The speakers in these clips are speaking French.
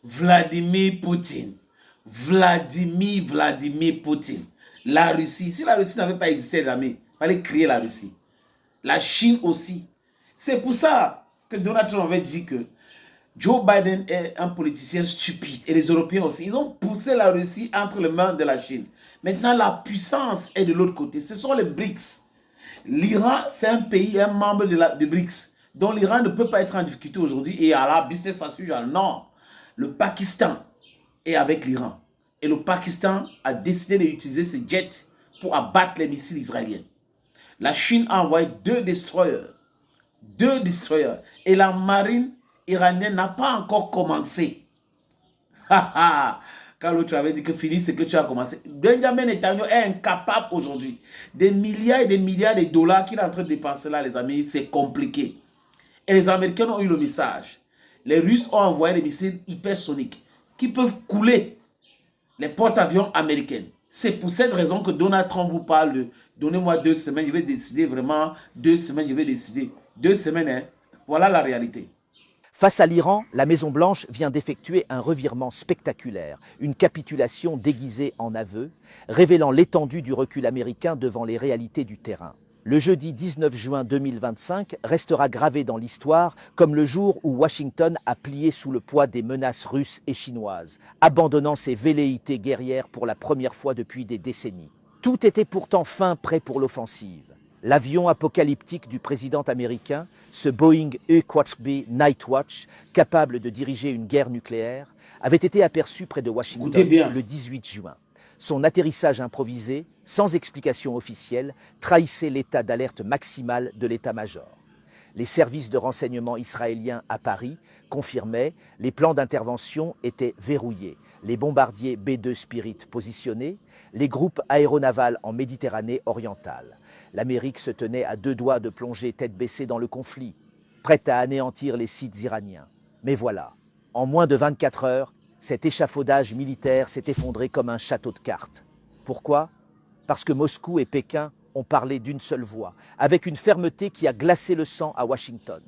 Vladimir Poutine. Vladimir Poutine. La Russie, si la Russie n'avait pas existé, les amis, il fallait créer la Russie. La Chine aussi. C'est pour ça que Donald Trump avait dit que Joe Biden est un politicien stupide et les Européens aussi. Ils ont poussé la Russie entre les mains de la Chine. Maintenant, la puissance est de l'autre côté. Ce sont les BRICS. L'Iran, c'est un pays, un membre de BRICS, dont l'Iran ne peut pas être en difficulté aujourd'hui. Et à la business as usual. Non. Le Pakistan est avec l'Iran. Et le Pakistan a décidé d'utiliser ses jets pour abattre les missiles israéliens. La Chine a envoyé deux destroyers. Et la marine iranienne n'a pas encore commencé. Quand l'autre avait dit que fini ce que tu as commencé. Benjamin Netanyahu est incapable aujourd'hui. Des milliards et des milliards de dollars qu'il est en train de dépenser là, les amis, c'est compliqué. Et les Américains ont eu le message. Les Russes ont envoyé des missiles hypersoniques qui peuvent couler les porte-avions américains. C'est pour cette raison que Donald Trump vous parle de donnez-moi 2 semaines, je vais décider vraiment 2 semaines, je vais décider. 2 semaines, hein. Voilà la réalité. Face à l'Iran, la Maison-Blanche vient d'effectuer un revirement spectaculaire, une capitulation déguisée en aveu, révélant l'étendue du recul américain devant les réalités du terrain. Le jeudi 19 juin 2025 restera gravé dans l'histoire comme le jour où Washington a plié sous le poids des menaces russes et chinoises, abandonnant ses velléités guerrières pour la première fois depuis des décennies. Tout était pourtant fin prêt pour l'offensive. L'avion apocalyptique du président américain, ce Boeing E-4B Nightwatch, capable de diriger une guerre nucléaire, avait été aperçu près de Washington le 18 juin. Son atterrissage improvisé, sans explication officielle, trahissait l'état d'alerte maximal de l'état-major. Les services de renseignement israéliens à Paris confirmaient les plans d'intervention étaient verrouillés, les bombardiers B-2 Spirit positionnés, les groupes aéronavals en Méditerranée orientale. L'Amérique se tenait à 2 doigts de plonger tête baissée dans le conflit, prête à anéantir les sites iraniens. Mais voilà, en moins de 24 heures, cet échafaudage militaire s'est effondré comme un château de cartes. Pourquoi? Parce que Moscou et Pékin ont parlé d'une seule voix, avec une fermeté qui a glacé le sang à Washington.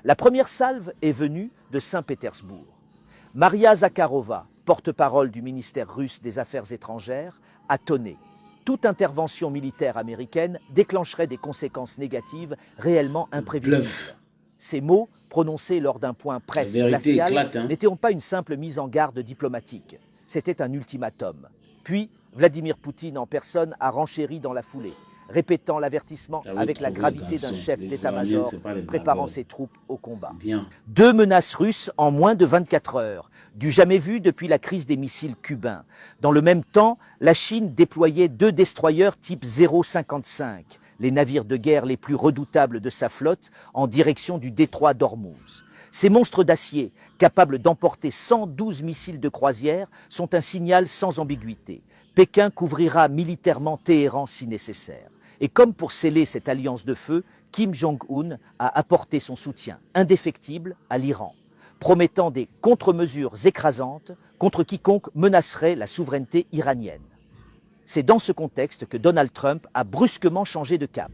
La première salve est venue de Saint-Pétersbourg. Maria Zakharova, porte-parole du ministère russe des Affaires étrangères, a tonné. Toute intervention militaire américaine déclencherait des conséquences négatives réellement imprévisibles. Ces mots, prononcés lors d'un point presse glacial, n'étaient pas une simple mise en garde diplomatique. C'était un ultimatum. Puis, Vladimir Poutine en personne a renchéri dans la foulée, répétant l'avertissement avec la gravité d'un chef d'état-major préparant ses troupes au combat. 2 menaces russes en moins de 24 heures, du jamais vu depuis la crise des missiles cubains. Dans le même temps, la Chine déployait 2 destroyers type 055, les navires de guerre les plus redoutables de sa flotte, en direction du détroit d'Ormuz. Ces monstres d'acier, capables d'emporter 112 missiles de croisière, sont un signal sans ambiguïté. Pékin couvrira militairement Téhéran si nécessaire. Et comme pour sceller cette alliance de feu, Kim Jong-un a apporté son soutien indéfectible à l'Iran, promettant des contre-mesures écrasantes contre quiconque menacerait la souveraineté iranienne. C'est dans ce contexte que Donald Trump a brusquement changé de cap.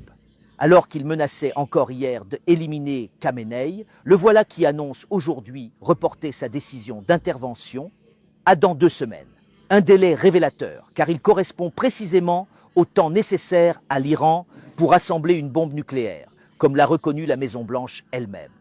Alors qu'il menaçait encore hier d'éliminer Khamenei, le voilà qui annonce aujourd'hui reporter sa décision d'intervention à dans 2 semaines. Un délai révélateur, car il correspond précisément au temps nécessaire à l'Iran pour assembler une bombe nucléaire, comme l'a reconnu la Maison-Blanche elle-même.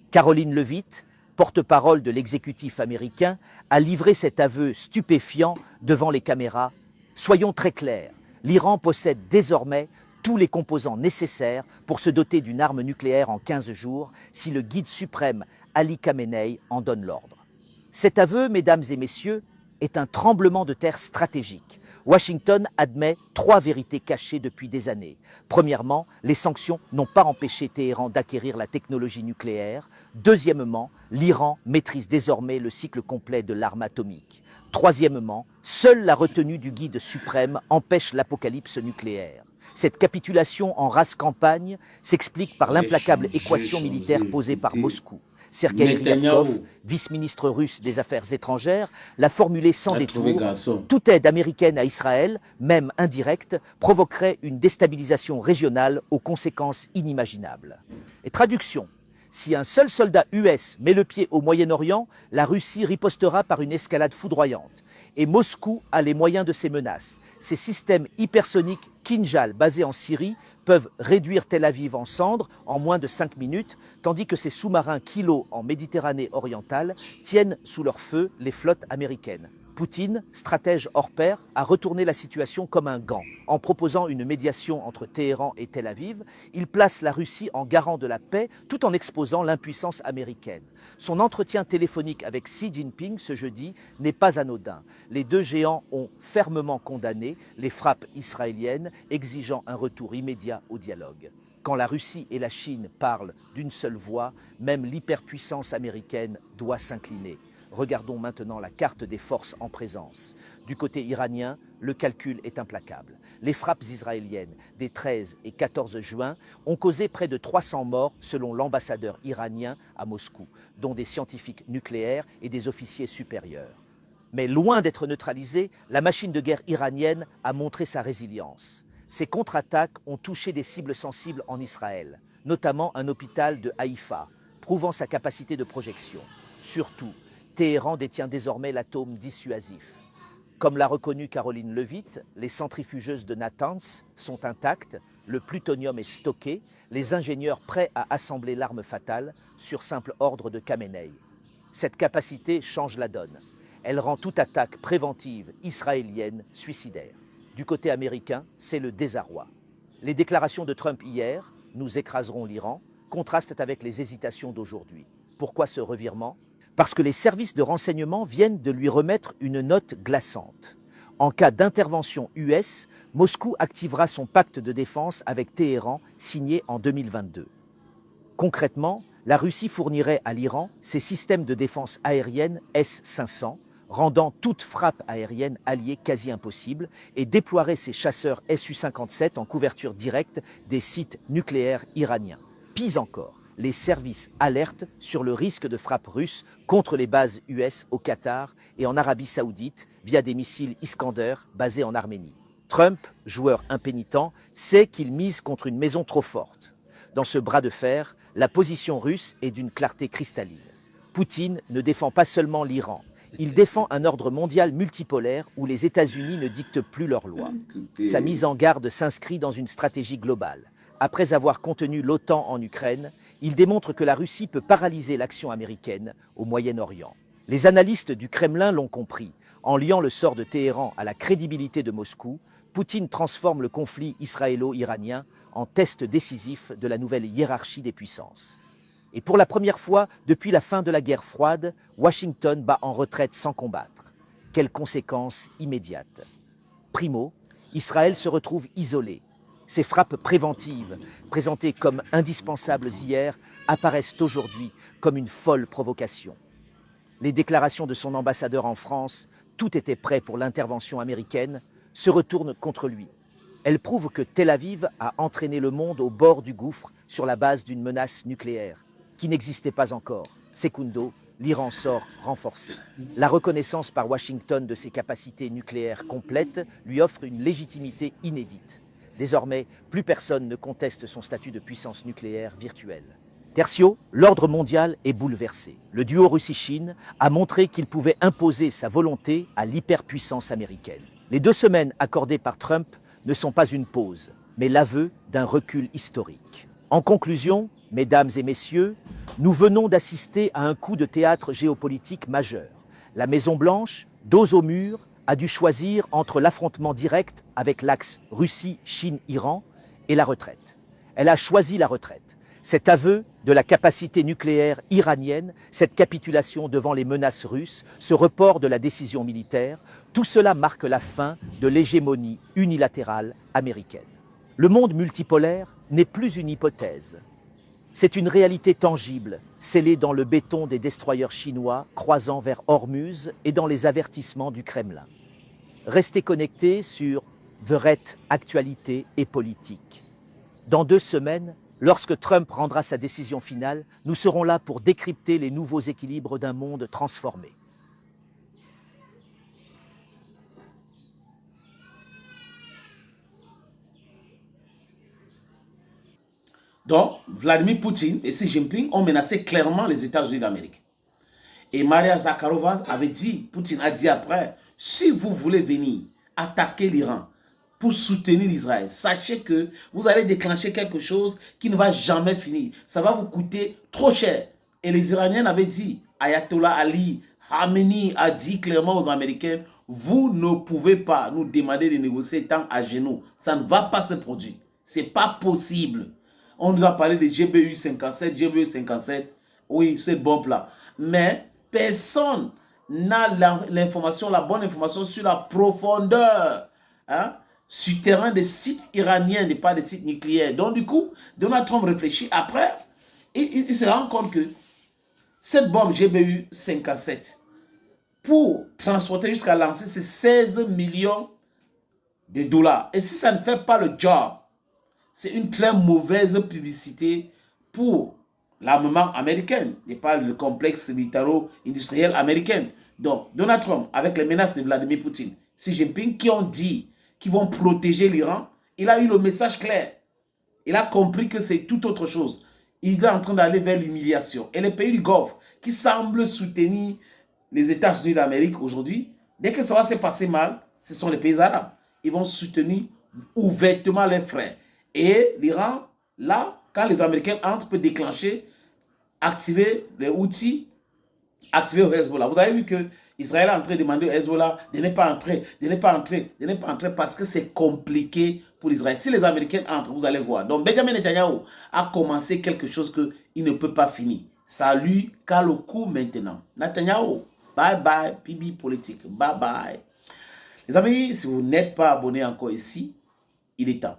Caroline Leavitt, porte-parole de l'exécutif américain, a livré cet aveu stupéfiant devant les caméras. Soyons très clairs, l'Iran possède désormais tous les composants nécessaires pour se doter d'une arme nucléaire en 15 jours si le guide suprême Ali Khamenei en donne l'ordre. Cet aveu, mesdames et messieurs, est un tremblement de terre stratégique. Washington admet 3 vérités cachées depuis des années. Premièrement, les sanctions n'ont pas empêché Téhéran d'acquérir la technologie nucléaire. Deuxièmement, l'Iran maîtrise désormais le cycle complet de l'arme atomique. Troisièmement, seule la retenue du guide suprême empêche l'apocalypse nucléaire. Cette capitulation en rase campagne s'explique par l'implacable équation militaire posée par Moscou. Sergei Ryabkov, vice-ministre russe des Affaires étrangères, l'a formulé sans détour. Toute aide américaine à Israël, même indirecte, provoquerait une déstabilisation régionale aux conséquences inimaginables. Et traduction, Si un seul soldat US met le pied au Moyen-Orient, la Russie ripostera par une escalade foudroyante. Et Moscou a les moyens de ces menaces. Ces systèmes hypersoniques Kinjal basés en Syrie peuvent réduire Tel Aviv en cendres en moins de 5 minutes, tandis que ces sous-marins Kilo en Méditerranée orientale tiennent sous leur feu les flottes américaines. Poutine, stratège hors pair, a retourné la situation comme un gant. En proposant une médiation entre Téhéran et Tel Aviv, il place la Russie en garant de la paix tout en exposant l'impuissance américaine. Son entretien téléphonique avec Xi Jinping ce jeudi n'est pas anodin. Les deux géants ont fermement condamné les frappes israéliennes, exigeant un retour immédiat au dialogue. Quand la Russie et la Chine parlent d'une seule voix, même l'hyperpuissance américaine doit s'incliner. Regardons maintenant la carte des forces en présence. Du côté iranien, le calcul est implacable. Les frappes israéliennes des 13 et 14 juin ont causé près de 300 morts selon l'ambassadeur iranien à Moscou, dont des scientifiques nucléaires et des officiers supérieurs. Mais loin d'être neutralisée, la machine de guerre iranienne a montré sa résilience. Ces contre-attaques ont touché des cibles sensibles en Israël, notamment un hôpital de Haïfa, prouvant sa capacité de projection. Surtout, Téhéran détient désormais l'atome dissuasif. Comme l'a reconnu Caroline Levitt, les centrifugeuses de Natanz sont intactes, le plutonium est stocké, les ingénieurs prêts à assembler l'arme fatale sur simple ordre de Khamenei. Cette capacité change la donne. Elle rend toute attaque préventive israélienne suicidaire. Du côté américain, c'est le désarroi. Les déclarations de Trump hier, « Nous écraserons l'Iran », contrastent avec les hésitations d'aujourd'hui. Pourquoi ce revirement ? Parce que les services de renseignement viennent de lui remettre une note glaçante. En cas d'intervention US, Moscou activera son pacte de défense avec Téhéran signé en 2022. Concrètement, la Russie fournirait à l'Iran ses systèmes de défense aérienne S-500, rendant toute frappe aérienne alliée quasi impossible, et déploierait ses chasseurs Su-57 en couverture directe des sites nucléaires iraniens. Pis encore, les services alertent sur le risque de frappe russe contre les bases US au Qatar et en Arabie Saoudite via des missiles Iskander basés en Arménie. Trump, joueur impénitent, sait qu'il mise contre une maison trop forte. Dans ce bras de fer, la position russe est d'une clarté cristalline. Poutine ne défend pas seulement l'Iran, il défend un ordre mondial multipolaire où les États-Unis ne dictent plus leurs lois. Sa mise en garde s'inscrit dans une stratégie globale. Après avoir contenu l'OTAN en Ukraine, il démontre que la Russie peut paralyser l'action américaine au Moyen-Orient. Les analystes du Kremlin l'ont compris. En liant le sort de Téhéran à la crédibilité de Moscou, Poutine transforme le conflit israélo-iranien en test décisif de la nouvelle hiérarchie des puissances. Et pour la première fois depuis la fin de la guerre froide, Washington bat en retraite sans combattre. Quelles conséquences immédiates? Primo, Israël se retrouve isolé. Ces frappes préventives, présentées comme indispensables hier, apparaissent aujourd'hui comme une folle provocation. Les déclarations de son ambassadeur en France, tout était prêt pour l'intervention américaine, se retournent contre lui. Elles prouvent que Tel Aviv a entraîné le monde au bord du gouffre sur la base d'une menace nucléaire, qui n'existait pas encore. Secundo, l'Iran sort renforcé. La reconnaissance par Washington de ses capacités nucléaires complètes lui offre une légitimité inédite. Désormais, plus personne ne conteste son statut de puissance nucléaire virtuelle. Tertio, l'ordre mondial est bouleversé. Le duo Russie-Chine a montré qu'il pouvait imposer sa volonté à l'hyperpuissance américaine. Les 2 semaines accordées par Trump ne sont pas une pause, mais l'aveu d'un recul historique. En conclusion, mesdames et messieurs, nous venons d'assister à un coup de théâtre géopolitique majeur. La Maison-Blanche, dos au mur, a dû choisir entre l'affrontement direct avec l'axe Russie-Chine-Iran et la retraite. Elle a choisi la retraite. Cet aveu de la capacité nucléaire iranienne, cette capitulation devant les menaces russes, ce report de la décision militaire, tout cela marque la fin de l'hégémonie unilatérale américaine. Le monde multipolaire n'est plus une hypothèse. C'est une réalité tangible, scellée dans le béton des destroyers chinois croisant vers Hormuz et dans les avertissements du Kremlin. Restez connectés sur The Red Actualité et Politique. Dans 2 semaines, lorsque Trump rendra sa décision finale, nous serons là pour décrypter les nouveaux équilibres d'un monde transformé. Donc, Vladimir Poutine et Xi Jinping ont menacé clairement les États-Unis d'Amérique. Et Maria Zakharova avait dit, Poutine a dit après, si vous voulez venir attaquer l'Iran pour soutenir l'Israël, sachez que vous allez déclencher quelque chose qui ne va jamais finir. Ça va vous coûter trop cher. Et les Iraniens avaient dit, Ayatollah Ali Khamenei a dit clairement aux Américains, vous ne pouvez pas nous demander de négocier tant à genoux. Ça ne va pas se produire. Ce n'est pas possible. On nous a parlé de GBU 57, GBU 57. Oui, cette bombe-là. Mais personne n'a l'information, la bonne information sur la profondeur souterrain des sites iraniens, et pas des sites nucléaires. Donc du coup, Donald Trump réfléchit. Après, il se rend compte que cette bombe GBU 57, pour transporter jusqu'à lancer, c'est 16 millions de dollars. Et si ça ne fait pas le job, c'est une très mauvaise publicité pour l'armement américain et pas le complexe militaro-industriel américain. Donc, Donald Trump, avec les menaces de Vladimir Poutine, Xi Jinping, qui ont dit qu'ils vont protéger l'Iran, il a eu le message clair. Il a compris que c'est tout autre chose. Il est en train d'aller vers l'humiliation. Et les pays du Golfe, qui semblent soutenir les États-Unis d'Amérique aujourd'hui, dès que ça va se passer mal, ce sont les pays arabes. Ils vont soutenir ouvertement leurs frères. Et l'Iran, là, quand les Américains entrent, peut déclencher, activer les outils, activer le Hezbollah. Vous avez vu que Israël est en train de demander au Hezbollah de ne pas entrer, de ne pas entrer, de ne pas entrer parce que c'est compliqué pour Israël. Si les Américains entrent, vous allez voir. Donc Benjamin Netanyahu a commencé quelque chose qu'il ne peut pas finir. Ça lui cale au cou maintenant. Netanyahu, bye bye, Bibi politique, bye bye. Les amis, si vous n'êtes pas abonné encore ici, il est temps.